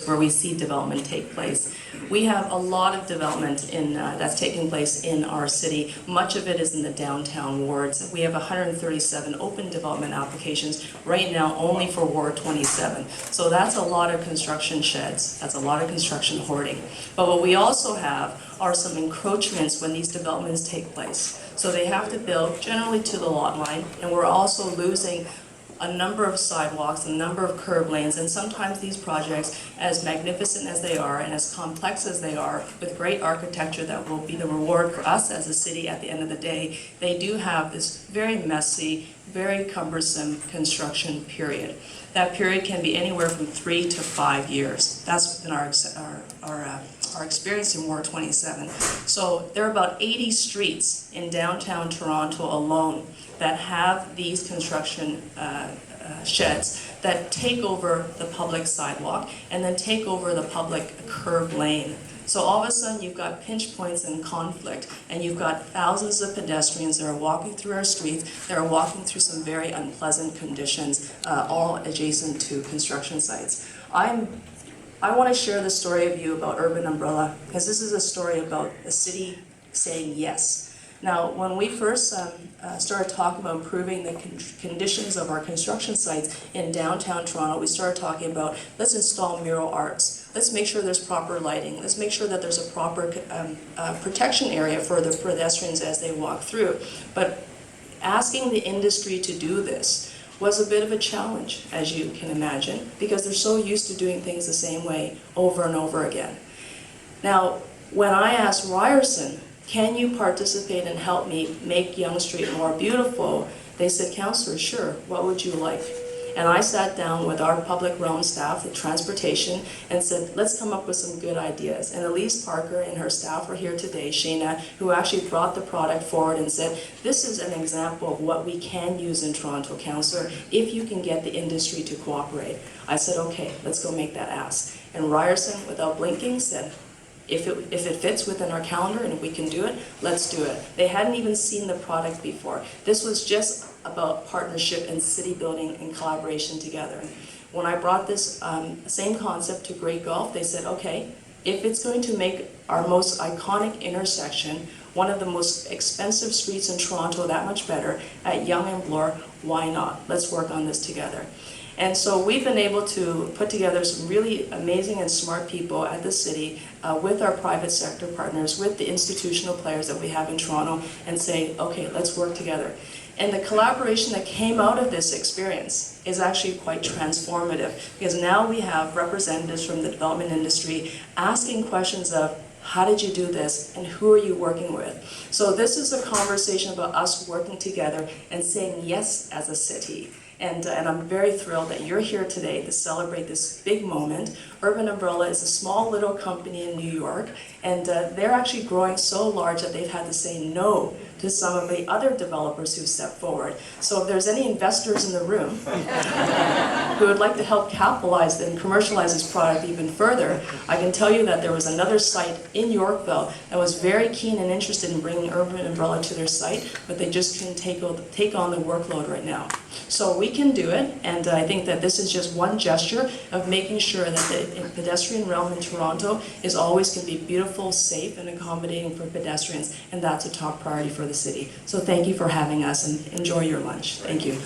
where we see development take place. We have a lot of development that's taking place in our city. Much of it is in the downtown wards. We have 137 open development applications right now only for Ward 27. So that's a lot of construction sheds. That's a lot of construction hoarding. But what we also have are some encroachments when these developments take place. So they have to build generally to the lot line, and we're also losing a number of sidewalks, a number of curb lanes, and sometimes these projects, as magnificent as they are and as complex as they are, with great architecture that will be the reward for us as a city at the end of the day, they do have this very messy, very cumbersome construction period. That period can be anywhere from 3 to 5 years. That's been our experience in Ward 27. So there are about 80 streets in downtown Toronto alone that have these construction sheds that take over the public sidewalk and then take over the public curb lane. So all of a sudden you've got pinch points and conflict, and you've got thousands of pedestrians that are walking through our streets, that are walking through some very unpleasant conditions, all adjacent to construction sites. I want to share the story of you about Urban Umbrella, because this is a story about the city saying yes. Now, when we first started talking about improving the conditions of our construction sites in downtown Toronto, we started talking about, let's install mural arts. Let's make sure there's proper lighting. Let's make sure that there's a proper protection area for the pedestrians as they walk through. But asking the industry to do this was a bit of a challenge, as you can imagine, because they're so used to doing things the same way over and over again. Now, when I asked Ryerson, can you participate and help me make Yonge Street more beautiful? They said, Councillor, sure, what would you like? And I sat down with our public realm staff, the transportation, and said, let's come up with some good ideas. And Elise Parker and her staff are here today, Shayna, who actually brought the product forward and said, this is an example of what we can use in Toronto, Councillor, if you can get the industry to cooperate. I said, okay, let's go make that ask. And Ryerson, without blinking, said, if it fits within our calendar and if we can do it, let's do it. They hadn't even seen the product before. This was just about partnership and city building and collaboration together. When I brought this same concept to Great Gulf, they said, okay, if it's going to make our most iconic intersection, one of the most expensive streets in Toronto, that much better, at Yonge and Bloor, why not? Let's work on this together. And so we've been able to put together some really amazing and smart people at the city with our private sector partners, with the institutional players that we have in Toronto, and say, okay, let's work together. And the collaboration that came out of this experience is actually quite transformative, because now we have representatives from the development industry asking questions of, how did you do this, and who are you working with? So this is a conversation about us working together and saying yes as a city. And I'm very thrilled that you're here today to celebrate this big moment. Urban Umbrella is a small little company in New York, and they're actually growing so large that they've had to say no to some of the other developers who stepped forward. So if there's any investors in the room who would like to help capitalize and commercialize this product even further, I can tell you that there was another site in Yorkville that was very keen and interested in bringing Urban Umbrella to their site, but they just couldn't take on the workload right now. So we can do it, and I think that this is just one gesture of making sure that the pedestrian realm in Toronto is always going to be beautiful, safe, and accommodating for pedestrians, and that's a top priority for the city. So thank you for having us, and enjoy your lunch. Thank you.